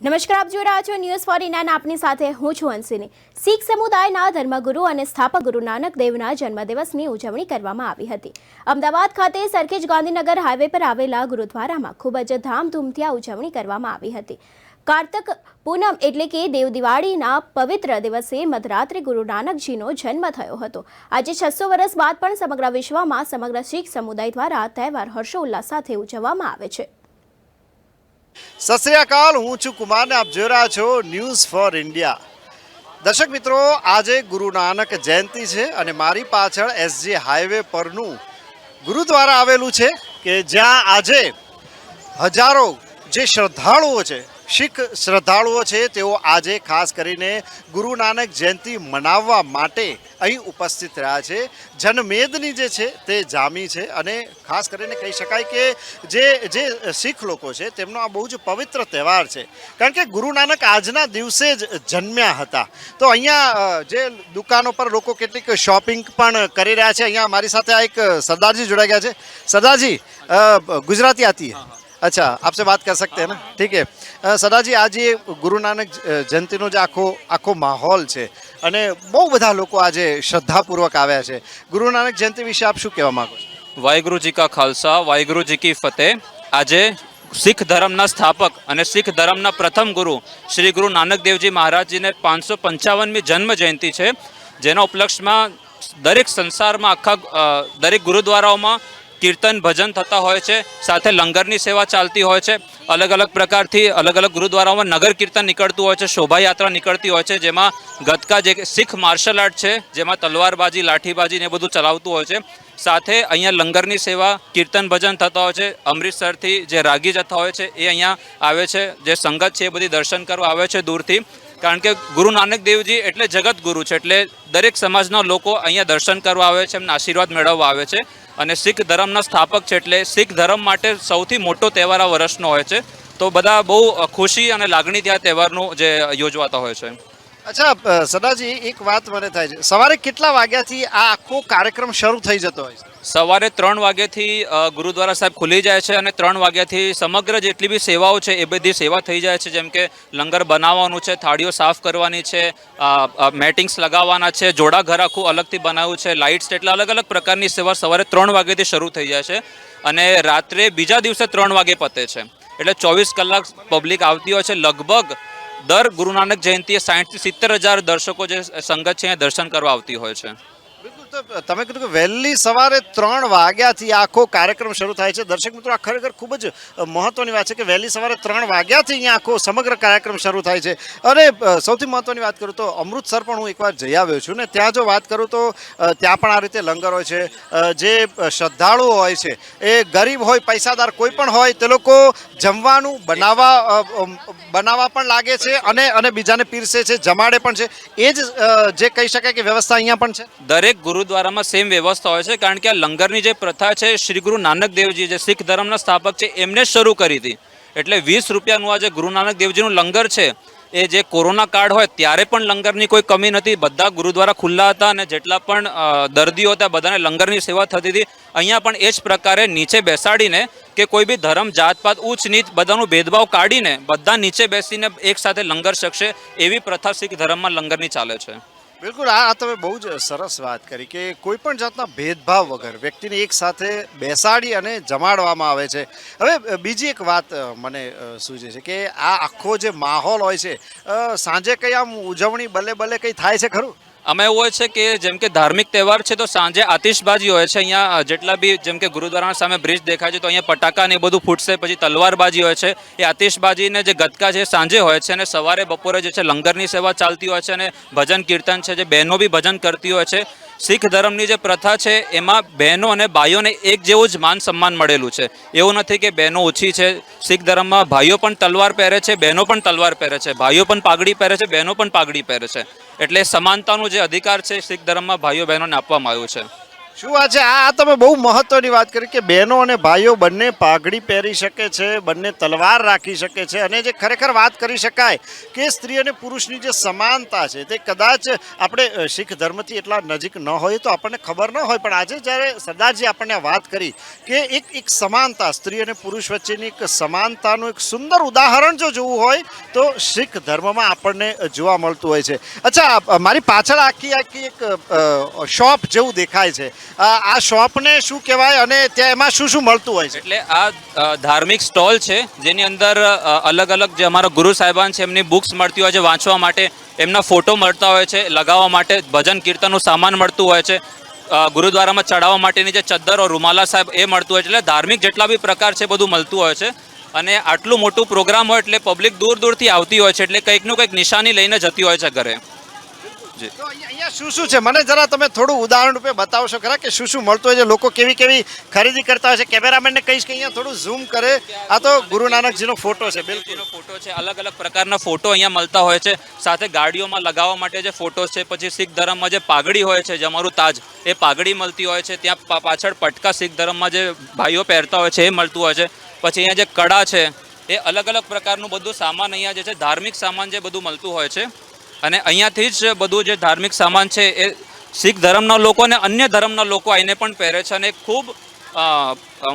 નમસ્કાર, આપ જોઈ રહ્યા છો ન્યૂઝ 49 આપની સાથે હું છું હંસિની। શીખ સમુદાયના ધર્મગુરુ અને સ્થાપક ગુરુ નાનક દેવના જન્મદિવસની ઉજવણી કરવામાં આવી હતી। અમદાવાદ ખાતે સરખેજ ગાંધીનગર હાઈવે પર આવેલા ગુરુદ્વારામાં ખૂબ જ ધામધૂમથી આ ઉજવણી કરવામાં આવી હતી। કાર્તક પૂનમ એટલે કે દેવ દિવાળીના પવિત્ર દિવસે મધરાત્રે ગુરુ નાનકજીનો જન્મ થયો હતો। આજે 600 વર્ષ બાદ પણ સમગ્ર વિશ્વમાં સમગ્ર શીખ સમુદાય દ્વારા આ તહેવાર હર્ષોલ્લાસ સાથે ઉજવવામાં આવે છે। सत श्री अकाल, हूँ छू कुमार ने आप जो रहा छो न्यूज़ फॉर इंडिया। दर्शक मित्रों, आज गुरु नानक जयंती है और मारी पाछळ एसजी हाईवे परनु गुरुद्वारा आवेलू है कि ज्यां आजे हजारों जे श्रद्धालुओ है, शीख श्रद्धालुओ है, तेओ आजे खास करीने गुरु नानक जयंती मनाववा माटे અહીં ઉપસ્થિત રહ્યા છે। જનમેદની જે છે તે જામી છે અને ખાસ કરીને કહી શકાય કે જે શીખ લોકો છે તેમનો આ બહુ જ પવિત્ર તહેવાર છે, કારણ કે ગુરુ નાનક આજના દિવસે જ જન્મ્યા હતા। તો અહીંયા જે દુકાનો પર લોકો કેટલીક શોપિંગ પણ કરી રહ્યા છે। અહીંયા મારી સાથે આ એક સરદારજી જોડાઈ ગયા છે। सरदारजी, गुजराती आती है? अच्छा, आपसे बात कर सकते हैं ना? ठीक है। सरदार जी, आज ये गुरु नानक जयंतीनो जो आखो माहौल है અને બહુ બધા લોકો આજે શ્રદ્ધાપૂર્વક આવ્યા છે। ગુરુ નાનક જયંતિ વિશે આપ શું કહેવા માંગો છો? વાહેગુરુ જી કા ખાલસા, વાહેગુરુ જી કી ફતેહ। આજે શીખ ધર્મના સ્થાપક અને શીખ ધર્મના પ્રથમ ગુરુ શ્રી ગુરુ નાનક દેવજી મહારાજજીને 555મી જન્મ જયંતિ છે, જેના ઉપલક્ષમાં દરેક સંસારમાં આખા દરેક ગુરુદ્વારાઓમાં कीर्तन भजन थता होय छे, साथे लंगरनी सेवा चालती होय छे। अलग अलग प्रकारथी अलग अलग गुरुद्वाराओं में नगर कीर्तन निकलतुं होय छे, शोभा यात्रा निकलती होय छे, जेमां गतका जे शीख मार्शल आर्ट छे, जेमां तलवारबाजी लाठीबाजी ने बधुं चलावतुं होय छे। साथे अहींया लंगरनी सेवा कीर्तन भजन थता होय छे। अमृतसरथी जे रागी जथा होय छे ए अहींया आवे छे, जे संगत छे ए बधी दर्शन करवा आवे छे दूरथी, कारण के गुरु नानक देवजी एटले जगत गुरु छे, एटले दरेक समाजना लोको अहींया दर्शन करवा आवे छे, एमना आशीर्वाद मेळववा आवे छे। અને શીખ ધર્મના સ્થાપક છે એટલે શીખ ધર્મ માટે સૌથી મોટો તહેવાર આ વર્ષનો હોય છે, તો બધા બહુ ખુશી અને લાગણીથી આ તહેવારનું જે યોજવાતા હોય છે। અચ્છા સરદારજી, એક વાત મને થાય છે, સવારે કેટલા વાગ્યાથી આ આખો કાર્યક્રમ શરૂ થઈ જતો હોય છે? સવારે 3 વાગ્યાથી ગુરુદ્વારા સાહેબ ખુલી જાય છે અને 3 વાગ્યાથી સમગ્ર જેટલી બી સેવાઓ છે એ બધી સેવા થઈ જાય છે, જેમ કે લંગર બનાવવાનું છે, થાળીઓ સાફ કરવાની છે, મેટિંગ્સ લગાવવાના છે, જોડા ઘર આખું અલગથી બનાવ્યું છે, લાઇટ્સ, એટલે અલગ અલગ પ્રકારની સેવા સવારે 3 વાગ્યાથી શરૂ થઈ જાય છે અને રાત્રે બીજા દિવસે 3 વાગે પતે છે। એટલે 24 કલાક પબ્લિક આવતી હોય છે। લગભગ દર ગુરુ નાનક જયંતિએ 60 થી 70 હજાર દર્શકો જે સંગત છે એ દર્શન કરવા આવતી હોય છે। બિલકુલ, તો તમે કીધું કે વહેલી સવારે 3 વાગ્યાથી આખો કાર્યક્રમ શરૂ થાય છે। દર્શક મિત્રો, આ ખરેખર ખૂબ જ મહત્વની વાત છે કે વહેલી સવારે 3 વાગ્યાથી અહીંયા આખો સમગ્ર કાર્યક્રમ શરૂ થાય છે। અને સૌથી મહત્વની વાત કરું તો અમૃતસર પણ હું એકવાર જઈ આવ્યો છું ને, ત્યાં જો વાત કરું તો ત્યાં પણ આ રીતે લંગર હોય છે। જે શ્રદ્ધાળુઓ હોય છે એ ગરીબ હોય પૈસાદાર કોઈ પણ હોય, તે લોકો જમવાનું બનાવવા પણ લાગે છે અને બીજાને પીરસે છે, જમાડે પણ છે। એ જ જે કહી શકાય કે વ્યવસ્થા અહીંયા પણ છે। દરેક ગુરુદ્વારામાં સેમ વ્યવસ્થા હોય છે, કારણ કે આ લંગરની જે પ્રથા છે શ્રી ગુરુ નાનક દેવજી જે શીખ ધર્મના સ્થાપક છે એમને જ શરૂ કરી હતી। એટલે 20 રૂપિયાનું આ જે ગુરુ નાનક દેવજીનું લંગર છે એ જે કોરોના કાળ હોય ત્યારે પણ લંગરની કોઈ કમી નથી, બધા ગુરુદ્વારા ખુલ્લા હતા અને જેટલા પણ દર્દીઓ હતા બધાને લંગરની સેવા થતી હતી। અહીંયા પણ એ જ પ્રકારે નીચે બેસાડીને કે કોઈ બી ધર્મ જાતપાત ઊંચ નીચ બધાનું ભેદભાવ કાઢીને બધા નીચે બેસીને એક સાથે લંગર શકશે, એવી પ્રથા શીખ ધર્મમાં લંગરની ચાલે છે। બિલકુલ, આ તમે બહુ જ સરસ વાત કરી કે કોઈ પણ જાતના ભેદભાવ વગર વ્યક્તિને એક સાથે બેસાડી અને જમાડવામાં આવે છે। હવે બીજી એક વાત મને સૂચે છે કે આ આખો જે માહોલ હોય છે, સાંજે કઈ આમ ઉજવણી બલે બલે કઈ થાય છે ખરું? આમાં એવું હોય છે કે જેમ કે ધાર્મિક તહેવાર છે તો સાંજે આતિશબાજી હોય છે। અહીંયા જેટલા બી જેમ કે ગુરુદ્વારાના સામે બ્રિજ દેખાય છે તો અહીંયા પટાકા ને બધું ફૂટશે, પછી તલવારબાજી હોય છે। એ આતિશબાજીને જે ગતકા છે સાંજે હોય છે અને સવારે બપોરે જે છે લંગરની સેવા ચાલતી હોય છે અને ભજન કીર્તન છે, જે બહેનો બી ભજન કરતી હોય છે। શીખ ધર્મની જે પ્રથા છે એમાં બહેનો અને ભાઈઓને એક જેવું જ માન સન્માન મળેલું છે। એવું નથી કે બહેનો ઓછી છે। શીખ ધર્મમાં ભાઈઓ પણ તલવાર પહેરે છે, બહેનો પણ તલવાર પહેરે છે, ભાઈઓ પણ પાઘડી પહેરે છે, બહેનો પણ પાઘડી પહેરે છે। એટલે સમાનતાનો જે અધિકાર છે શીખ ધર્મમાં ભાઈઓ બહેનોને આપવામાં આવ્યું છે। શું વાત છે? આ તમે બહુ મહત્વની વાત કરી કે બહેનો અને ભાઈઓ બંને પાઘડી પહેરી શકે છે, બંને તલવાર રાખી શકે છે, અને જે ખરેખર વાત કરી શકાય કે સ્ત્રી અને પુરુષની જે સમાનતા છે તે કદાચ આપણે શીખ ધર્મથી એટલા નજીક ન હોય તો આપણને ખબર ન હોય, પણ આજે જ્યારે સરદારજી આપણને આ વાત કરી કે એક સમાનતા, સ્ત્રી અને પુરુષ વચ્ચેની એક સમાનતાનું એક સુંદર ઉદાહરણ જો જોવું હોય તો શીખ ધર્મમાં આપણને જોવા મળતું હોય છે. અચ્છા, મારી પાછળ આખી આખી એક શોપ જેવું દેખાય છે. આ શોપને શું કહેવાય અને ત્યાં એમાં શું શું મળતું હોય છે? એટલે આ ધાર્મિક સ્ટોલ છે જેની અંદર અલગ અલગ જે અમારા ગુરુ સાહેબાન છે એમની બુક્સ મળતી હોય છે વાંચવા માટે, એમના ફોટો મળતા હોય છે લગાવવા માટે, ભજન કીર્તનનું સામાન મળતું હોય છે, ગુરુદ્વારામાં ચડાવવા માટેની જે ચદ્દરો રૂમાલા સાહેબ એ મળતું હોય છે. એટલે ધાર્મિક જેટલા બી પ્રકાર છે બધું મળતું હોય છે. અને આટલું મોટું પ્રોગ્રામ હોય એટલે પબ્લિક દૂર દૂરથી આવતી હોય છે, એટલે કંઈકનું કંઈક નિશાની લઈને જતી હોય છે ઘરે. તો અહીંયા શું શું છે મને જરા તમે થોડું ઉદાહરણ રૂપે બતાવશો ખરા કે શું શું મળતું હોય છે, લોકો કેવી કેવી ખરીદી કરતા હોય છે? કેમેરામેનને કહીશ કે અહીંયા થોડું ઝૂમ કરે. આ તો ગુરુ નાનકજીનો ફોટો છે. બિલકુલ એનો ફોટો છે, અલગ અલગ પ્રકારના ફોટો અહીંયા મળતા હોય છે, સાથે ગાડીઓમાં લગાવવા માટે જે ફોટો છે, પછી શીખ ધર્મમાં જે પાઘડી હોય છે, જે અમારું તાજ, એ પાઘડી મળતી હોય છે. ત્યાં પાછળ પટકા શીખ ધર્મમાં જે ભાઈઓ પહેરતા હોય છે એ મળતું હોય છે. પછી અહીંયા જે કડા છે એ અલગ અલગ પ્રકારનું બધું સામાન અહીંયા જે છે ધાર્મિક સામાન જે બધું મળતું હોય છે. અને અહીંયાથી જ બધું જે ધાર્મિક સામાન છે એ શીખ ધર્મના લોકો અને અન્ય ધર્મના લોકો આવીને પણ પહેરે છે. અને ખૂબ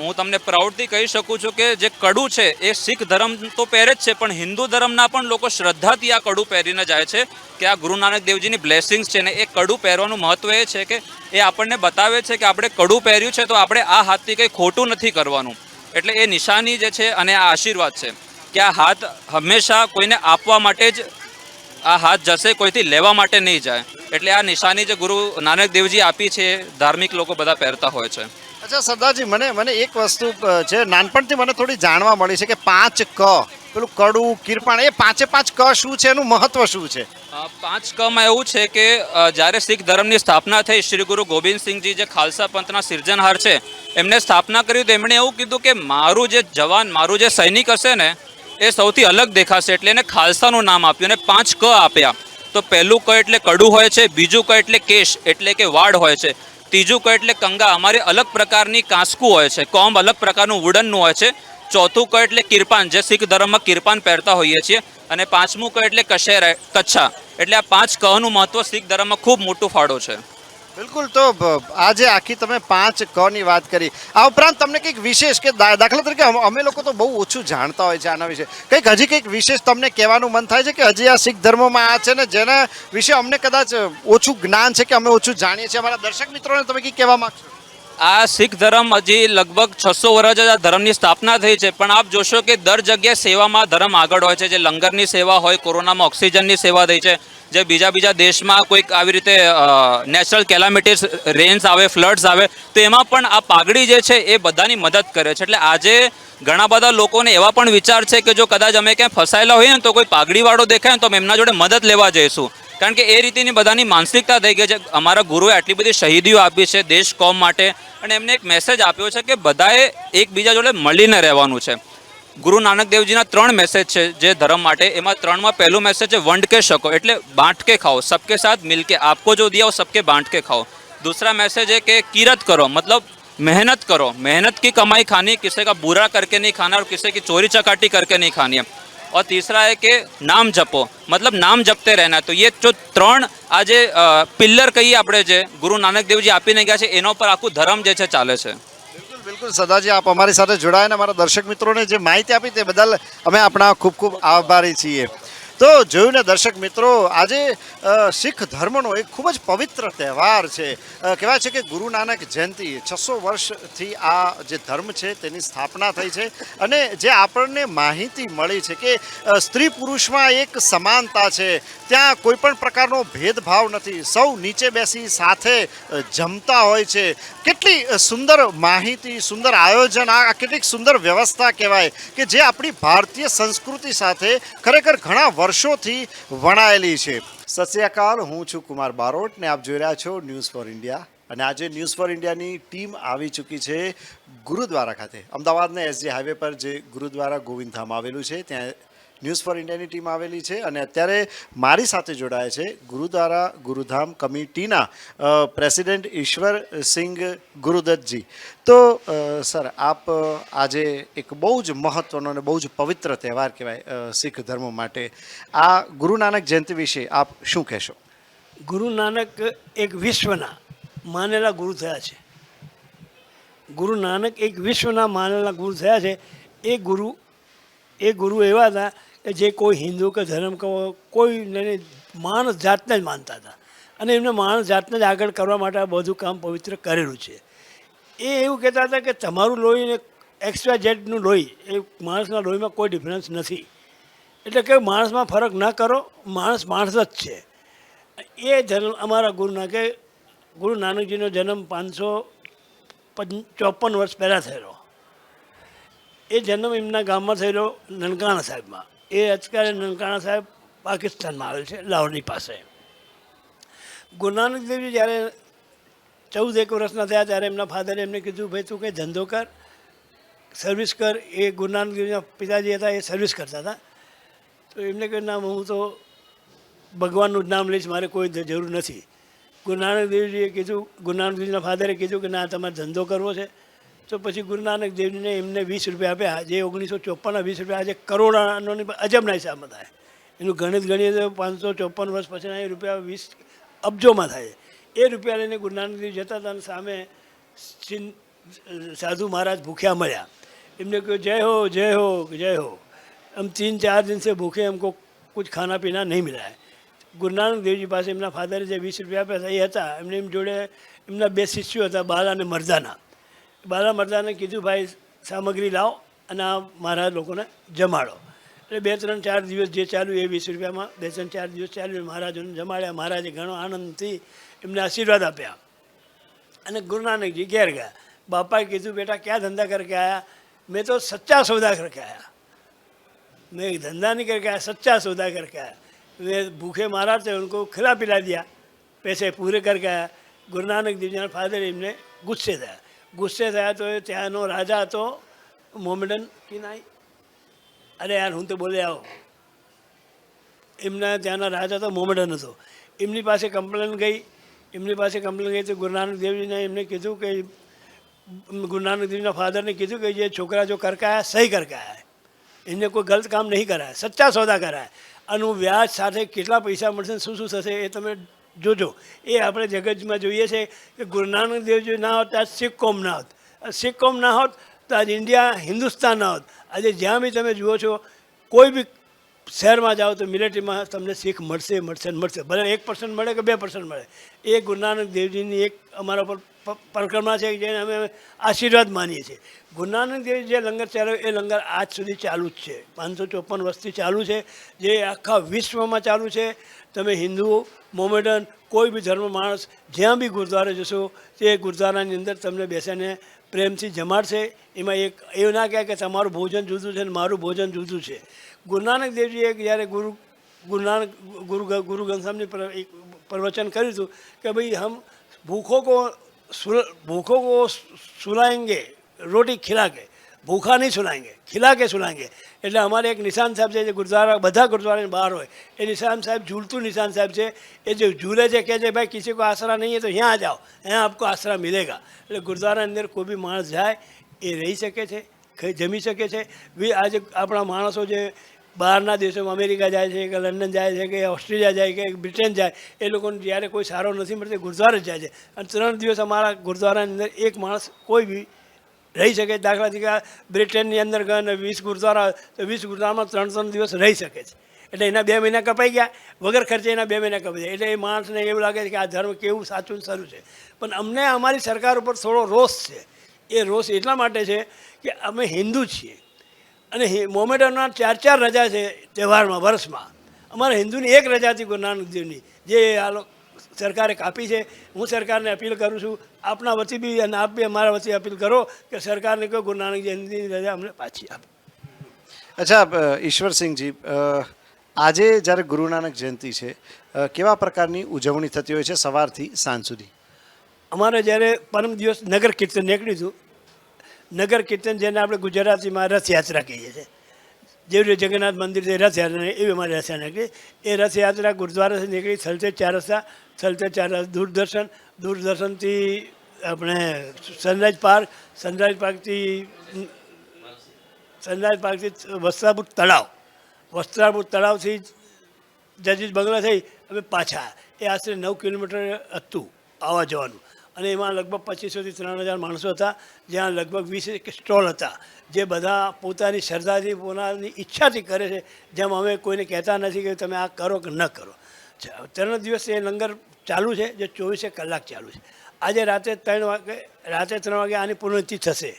હું તમને પ્રાઉડથી કહી શકું છું કે જે કડું છે એ શીખ ધર્મ તો પહેરે જ છે, પણ હિન્દુ ધર્મના પણ લોકો શ્રદ્ધાથી આ કડું પહેરીને જાય છે કે આ ગુરુ નાનક દેવજીની બ્લેસિંગ્સ છે ને. એ કડું પહેરવાનું મહત્વ એ છે કે એ આપણને બતાવે છે કે આપણે કડું પહેર્યું છે તો આપણે આ હાથથી કંઈ ખોટું નથી કરવાનું. એટલે એ નિશાની જે છે અને આ આશીર્વાદ છે કે આ હાથ હંમેશા કોઈને આપવા માટે જ આ હાથ જશે, કોઈથી લેવા માટે નહીં જાય. એટલે આ નિશાની જે ગુરુ નાનક દેવજી આપી છે એ ધાર્મિક લોકો બધા પહેરતા હોય છે. અચ્છા સરદારજી, મને એક વસ્તુ છે નાનપણથી મને થોડી જાણવા મળી છે કે 5 ક, પેલું કડું, કિરપાણ, એ 5 ક શું છે, એનું મહત્વ શું છે? 5 કમાં એવું છે કે જ્યારે શીખ ધર્મની સ્થાપના થઈ, શ્રી ગુરુ ગોબિંદસિંહજી જે ખાલસા પંથના સિર્જનહાર છે એમને સ્થાપના કરી તો એમણે એવું કીધું કે મારું જે જવાન, મારું જે સૈનિક હશે ને એ સૌથી અલગ દેખાશે, એટલે એને ખાલસાનું નામ આપ્યું અને 5 ક આપ્યા. તો પહેલું ક એટલે કડું હોય છે, બીજું ક એટલે કેશ એટલે કે વાડ હોય છે, ત્રીજું ક એટલે કંગા, અમારી અલગ પ્રકારની કાંસકું હોય છે, કોમ્બ અલગ પ્રકારનું વુડનનું હોય છે, ચોથું ક એટલે કિરપાન, જે શીખ ધર્મમાં કિરપાન પહેરતા હોઈએ છીએ, અને પાંચમું ક એટલે કચ્છા. એટલે આ 5 કનું મહત્વ શીખ ધર્મમાં ખૂબ મોટું ફાળો છે. બિલકુલ. તો આજે આખી તમે 5 ક ની વાત કરી, આ ઉપરાંત તમને કંઈક વિશેષ કે દાખલા તરીકે અમે લોકો તો બહુ ઓછું જાણતા હોય છે આના વિશે, હજી કંઈક વિશેષ તમને કહેવાનું મન થાય છે કે હજી આ શીખ ધર્મમાં આ છે ને જેના વિશે અમને કદાચ ઓછું જ્ઞાન છે કે અમે ઓછું જાણીએ છીએ? અમારા દર્શક મિત્રોને તમે કંઈક કહેવા માંગશો? આ શીખ ધર્મ હજી લગભગ 600 વર્ષ જ આ ધર્મની સ્થાપના થઈ છે, પણ આપ જોશો કે દર જગ્યાએ સેવામાં ધર્મ આગળ હોય છે. જે લંગરની સેવા હોય, કોરોનામાં ઓક્સિજનની સેવા થઈ છે, જે બીજા દેશમાં કોઈક આવી રીતે નેચરલ કેલામિટીઝ, રેન્સ આવે, ફ્લડ્સ આવે, તો એમાં પણ આ પાઘડી જે છે એ બધાની મદદ કરે છે. એટલે આજે ઘણા બધા લોકોને એવા પણ વિચાર છે કે જો કદાચ અમે ક્યાંય ફસાયેલા હોઈએ ને તો કોઈ પાઘડીવાળો દેખાય ને તો અમે એમના જોડે મદદ લેવા જઈશું. કારણ કે એ રીતની બધાની માનસિકતા થઈ ગઈ છે. અમારા ગુરુએ આટલી બધી શહીદીઓ આપી છે દેશ કોમ માટે, અને એમને એક મેસેજ આપ્યો છે કે બધાએ એકબીજા જોડે મળીને રહેવાનું છે. ગુરુ નાનક દેવજીના 3 મેસેજ છે જે ધર્મ માટે. એમાં 3માં પહેલું મેસેજ છે વંડ કે શકો, એટલે બાંટ કે ખાઓ, સબકે સાથ મિલકે, આપકો જો દિયા સબકે બાंट के खाओ. दूसरा मैसेज है कि किरत करो, मतलब मेहनत करो, मेहनत की कमाई खानी, किसी का बुरा करके नहीं खाना और किसी की चोरी चकाटी करके नहीं खानी है. और तीसरा है कि नाम जपो, मतलब नाम जपते रहना. तो ये जो 3 આજે પિલ્લર કહીએ આપણે જે ગુરુ નાનક દેવજી આપીને ગયા છે એના પર આખું ધર્મ જે છે ચાલે છે. બિલકુલ સરદારજી, આપ અમારી સાથે જોડાયા અને અમારા દર્શક મિત્રોને જે માહિતી આપી તે બદલ અમે આપણા ખૂબ ખૂબ આભારી છીએ. તો જોયું ને દર્શક મિત્રો, આજે શીખ ધર્મનો એક ખૂબ જ પવિત્ર તહેવાર છે. કહેવાય છે કે ગુરુ નાનક જયંતિ 600 વર્ષથી આ જે ધર્મ છે તેની સ્થાપના થઈ છે, અને જે આપણને માહિતી મળી છે કે સ્ત્રી પુરુષમાં એક સમાનતા છે, ત્યાં કોઈ પણ પ્રકારનો ભેદભાવ નથી, સૌ નીચે બેસી સાથે જમતા હોય છે. કેટલી સુંદર માહિતી, સુંદર આયોજન, આ કેટલીક સુંદર વ્યવસ્થા કહેવાય કે જે આપણી ભારતીય સંસ્કૃતિ સાથે ખરેખર ઘણા વર્ષોથી વણાયેલી છે. સત શ્રી અકાલ, હું છું કુમાર બારોટ ને આપ જોઈ રહ્યા છો ન્યૂઝ ફોર ઇન્ડિયા. અને આજે ન્યૂઝ ફોર ઇન્ડિયાની ટીમ આવી ચૂકી છે ગુરુદ્વારા ખાતે. અમદાવાદના એસજી હાઈવે પર જે ગુરુદ્વારા ગોવિંદધામ આવેલું છે ત્યાં ન્યૂઝ ફોર ઇન્ડિયાની ટીમ આવેલી છે અને અત્યારે મારી સાથે જોડાયા છે ગુરુદ્વારા ગુરુધામ કમિટીના પ્રેસિડેન્ટ ઈશ્વરસિંહ ગુરુદત્તજી. તો સર, આપ આજે એક બહુ જ મહત્વનો અને બહુ જ પવિત્ર તહેવાર કહેવાય શીખ ધર્મ માટે, આ ગુરુ નાનક જયંતિ વિશે આપ શું કહેશો? ગુરુ નાનક એક વિશ્વના માનેલા ગુરુ થયા છે. ગુરુ નાનક એક વિશ્વના માનેલા ગુરુ થયા છે. એ ગુરુ એવા હતા કે જે કોઈ હિન્દુ કે ધર્મ કે કોઈ માણસ જાતને જ માનતા હતા અને એમને માણસ જાતને જ આગળ કરવા માટે આ બધું કામ પવિત્ર કરેલું છે. એ એવું કહેતા હતા કે તમારું લોહી ને XY Z લોહી એ માણસના લોહીમાં કોઈ ડિફરન્સ નથી. એટલે કે માણસમાં ફરક ના કરો, માણસ માણસ જ છે. એ જન્મ અમારા ગુરુ નાનકજીનો જન્મ 554 વર્ષ પહેલાં થયેલો. એ જન્મ એમના ગામમાં થયેલો નનકાણા સાહેબમાં. એ અત્યારે નનકાણા સાહેબ પાકિસ્તાનમાં આવેલ છે, લાહોરની પાસે. ગુરુ નાનક દેવજી જ્યારે 14 વર્ષના થયા ત્યારે એમના ફાધરે એમને કીધું, ભાઈ તું કંઈ ધંધો કર, સર્વિસ કર. એ ગુરુ નાનક દેવજીના પિતાજી હતા, એ સર્વિસ કરતા હતા. તો એમને કહ્યું, ના, હું તો ભગવાનનું જ નામ લઈશ, મારે કોઈ જરૂર નથી. ગુરુ નાનક દેવજીએ કીધું, ગુરુ નાનક દેવજીના ફાધરે કીધું કે ના, તમારે ધંધો કરવો છે. તો પછી ગુરુ નાનક દેવજીને એમને 20 રૂપિયા આપ્યા, જે 1954ના 20 રૂપિયા આજે કરોડોની અજબના હિસાબમાં થાય. એનું ગણિત ગણીએ તો 554 વર્ષ પછીના એ રૂપિયા 20 અબજોમાં થાય. એ રૂપિયા લઈને ગુરુ નાનક દેવ જતા હતા અને સામે સાધુ મહારાજ ભૂખ્યા મળ્યા. એમને કહ્યું, જય હો જય હો જય હો, हम 3-4 दिन से भूखे, हमको कुछ खाना पीना नहीं मिला है. ગુરુ નાનક દેવજી પાસે એમના ફાધરે જે 20 રૂપિયા આપ્યા હતા એ હતા. એમને એમ જોડે એમના 2 શિષ્યો હતા, બાલા અને મરદાના. બાલા મરદાને કીધું, ભાઈ સામગ્રી લાવો અને આ મારા લોકોને જમાડો. એટલે 2-3-4 દિવસ જે ચાલ્યું એ 20 રૂપિયામાં 2-3-4 દિવસ ચાલ્યું. મહારાજોને જમાડ્યા. મહારાજે ઘણો આનંદથી એમને આશીર્વાદ આપ્યા અને ગુરુ નાનકજી ઘેર ગયા. બાપાએ કીધું, બેટા ક્યાં ધંધા કરકે આયા? મેં તો સચ્ચા સौदा करके आया, मैं धंधा नहीं करके आया, सच्चा सौदा करके आया. वे भूखे महाराज थे, उनको खिला पिला दिया, पैसे पूरे करके आया. ગુરુ નાનક દેવજીના ફાધર એમને ગુસ્સે થયા. તો ત્યાંનો રાજા હતો મોમેડન કે નાઈ, અરે યાર હું તો બોલે આવો. એમના ત્યાંના રાજા તો મોમેડન હતો. એમની પાસે કમ્પ્લેન ગઈ. તો ગુરુ નાનક દેવજીને એમને કીધું કે ગુરુ નાનક દેવજીના ફાધરને કીધું કે જે છોકરા જો કરકે આયા સહી કરકે આયા, એમને કોઈ ગલત કામ નહીં કરાય, સચ્ચા સોદા કરાય. આનું વ્યાજ સાથે કેટલા પૈસા મળશે, શું શું થશે એ તમે જોજો. એ આપણે જગતમાં જોઈએ છે કે ગુરુ નાનક દેવજી ના હોત તો આજ શીખ કોમ ના હોત, શીખ કોમ ના હોત તો આજ ઇન્ડિયા હિન્દુસ્તાન ના હોત. આજે જ્યાં બી તમે જુઓ છો, કોઈ બી શહેરમાં જાઓ તો મિલિટરીમાં તમને શીખ મળશે. ભલે 1% મળે કે 2% મળે. એ ગુરુ નાનક દેવજીની એક અમારા પર પરિક્રમા છે, જેને અમે આશીર્વાદ માનીએ છીએ. ગુરુ નાનક દેવજી જે લંગર ચાલ્યો એ લંગર આજ સુધી ચાલુ જ છે. 554 વર્ષથી ચાલુ છે, જે આખા વિશ્વમાં ચાલુ છે. તમે હિન્દુ, મોમેડન, કોઈ બી ધર્મ માણસ જ્યાં બી ગુરુદ્વારે જશો તે ગુરુદ્વારાની અંદર તમને બેસીને પ્રેમથી જમાડશે. એમાં એક એવું ના કહે કે તમારું ભોજન જુદું છે ને મારું ભોજન જુદું છે. ગુરુ નાનક દેવજીએ જ્યારે ગુરુ ઘનશ્યામજી પ્રવચન કર્યું હતું કે ભાઈ હમ ભૂખો को सुलाएंगे, रोटी खिला के, ભૂખા નહીં સુલાएंगे, ખिला के सुलाएंगे. એટલે અમારે એક નિશાન સાહેબ છે, જે ગુરુદ્વારા બધા ગુરુદ્વારાની બહાર હોય, એ નિશાન સાહેબ ઝૂલતું નિશાન સાહેબ છે. એ જે ઝૂલે છે કહે છે, ભાઈ કિસી કો આશરા નહીં है तो यहाँ आ जाओ, यहाँ आपको आसरा मिलेगा. એટલે ગુરુદ્વારાની અંદર કોઈ બી માણસ જાય એ રહી શકે છે, જમી શકે છે. આજે આપણા માણસો જે બહારના દેશોમાં અમેરિકા જાય છે કે લંડન જાય છે કે ઓસ્ટ્રેલિયા જાય કે બ્રિટન જાય, એ લોકોને જ્યારે કોઈ સારો નથી મળતો ગુરુદ્વારે જ જાય છે. અને 3 દિવસ અમારા ગુરુદ્વારાની અંદર એક માણસ કોઈ બી રહી શકે. દાખલા તરીકે બ્રિટનની અંદર ગયા અને 20 ગુરુદ્વારા, તો 20 ગુરુદ્વારામાં 3 દિવસ રહી શકે છે. એટલે એના 2 મહિના કપાઈ ગયા, વગર ખર્ચે એના 2 મહિના કપાઈ ગયા. એટલે એ માણસને એવું લાગે છે કે આ ધર્મ કેવું સાચું સારું છે. પણ અમને અમારી સરકાર ઉપર થોડો રોષ છે. એ રોષ એટલા માટે છે કે અમે હિન્દુ છીએ અને મોમેડનના 4 રજા છે તહેવારમાં, વર્ષમાં. અમારા હિન્દુની એક રજા હતી ગુરુ નાનક દેવની, જે આ સરકારે કાપી છે. હું સરકારને અપીલ કરું છું, આપના વતી બી અને આપ બી અમારા વતી અપીલ કરો કે સરકારને કહો ગુરુ નાનક જયંતિની રજા અમને પાછી આપો. અચ્છા ઈશ્વરસિંહજી, આજે જ્યારે ગુરુ નાનક જયંતિ છે, કેવા પ્રકારની ઉજવણી થતી હોય છે સવારથી સાંજ સુધી? અમારે જ્યારે પરમ દિવસ નગર કીર્તન નીકળ્યું હતું, નગર કીર્તન જેને આપણે ગુજરાતીમાં રથયાત્રા કહીએ છીએ, જેવી રીતે જગન્નાથ મંદિરથી રથયાત્રા એવી અમારી રથયાત્રા નીકળી. એ રથયાત્રા ગુરુદ્વારાથી નીકળી થલતેજ ચાર રસ્તા, થલતેજ ચાર રસ્તા દૂરદર્શન, દૂરદર્શનથી આપણે સનરાઈઝ પાર્કથી વસ્ત્રાપુર તળાવ, વસ્ત્રાપુર તળાવથી જજીસ બંગલા થઈ અમે પાછા. એ આશરે 9 કિલોમીટર હતું આવવા જવાનું. અને એમાં લગભગ 2500થી 3000 માણસો હતા, જ્યાં લગભગ 20 સ્ટોલ હતા, જે બધા પોતાની શ્રદ્ધાથી પોતાની ઈચ્છાથી કરે છે. જેમ અમે કોઈને કહેતા નથી કે તમે આ કરો કે ન કરો. 3 દિવસ એ લંગર ચાલુ છે, જે 24 કલાક ચાલુ છે. આજે રાતે 3 વાગે આની પૂર્ણતિ થશે.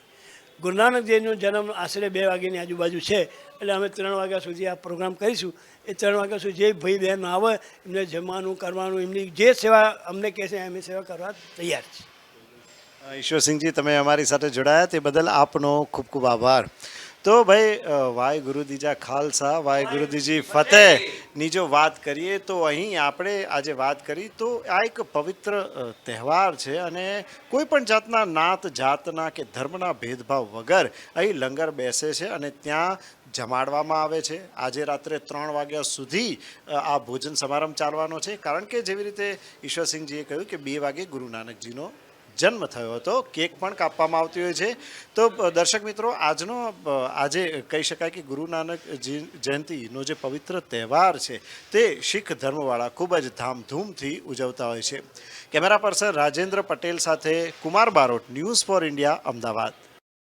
ગુરુ નાનક દેવનો જન્મ આશરે 2 વાગ્યાની આજુબાજુ છે, એટલે અમે 3 વાગ્યા સુધી આ પ્રોગ્રામ કરીશું. એ 3 વાગ્યા સુધી જે ભાઈ બહેન આવે એમને જમવાનું કરવાનું, એમની જે સેવા અમને કહેશે એમની સેવા કરવા તૈયાર છે. ઈશ્વરસિંહજી, તમે અમારી સાથે જોડાયા તે બદલ આપનો ખૂબ ખૂબ આભાર. તો ભાઈ વાહેગુરુ દીજા ખાલસા વાહેગુરુ દીજી ફતેહની જો વાત કરીએ તો અહીં આપણે આજે વાત કરી તો આ એક પવિત્ર તહેવાર છે અને કોઈ પણ જાતના નાત જાતના કે ધર્મના ભેદભાવ વગર અહીં લંગર બેસે છે અને ત્યાં જમાડવામાં આવે છે. આજે રાત્રે 3 વાગ્યા સુધી આ ભોજન સમારંભ ચાલવાનો છે, કારણ કે જેવી રીતે ઈશ્વરસિંહજીએ કહ્યું કે 2 વાગે ગુરુ નાનકજીનો જન્મ થયો હતો. કેક પણ કાપવામાં આવતી હોય છે. તો દર્શક મિત્રો, આજે કહી શકાય કે ગુરુ નાનક જયંતિનો જે પવિત્ર તહેવાર છે તે શીખ ધર્મવાળા ખૂબ જ ધામધૂમથી ઉજવતા હોય છે. કેમેરા પર્સન રાજેન્દ્ર પટેલ સાથે Kumar Barot, news for India, Ahmedabad.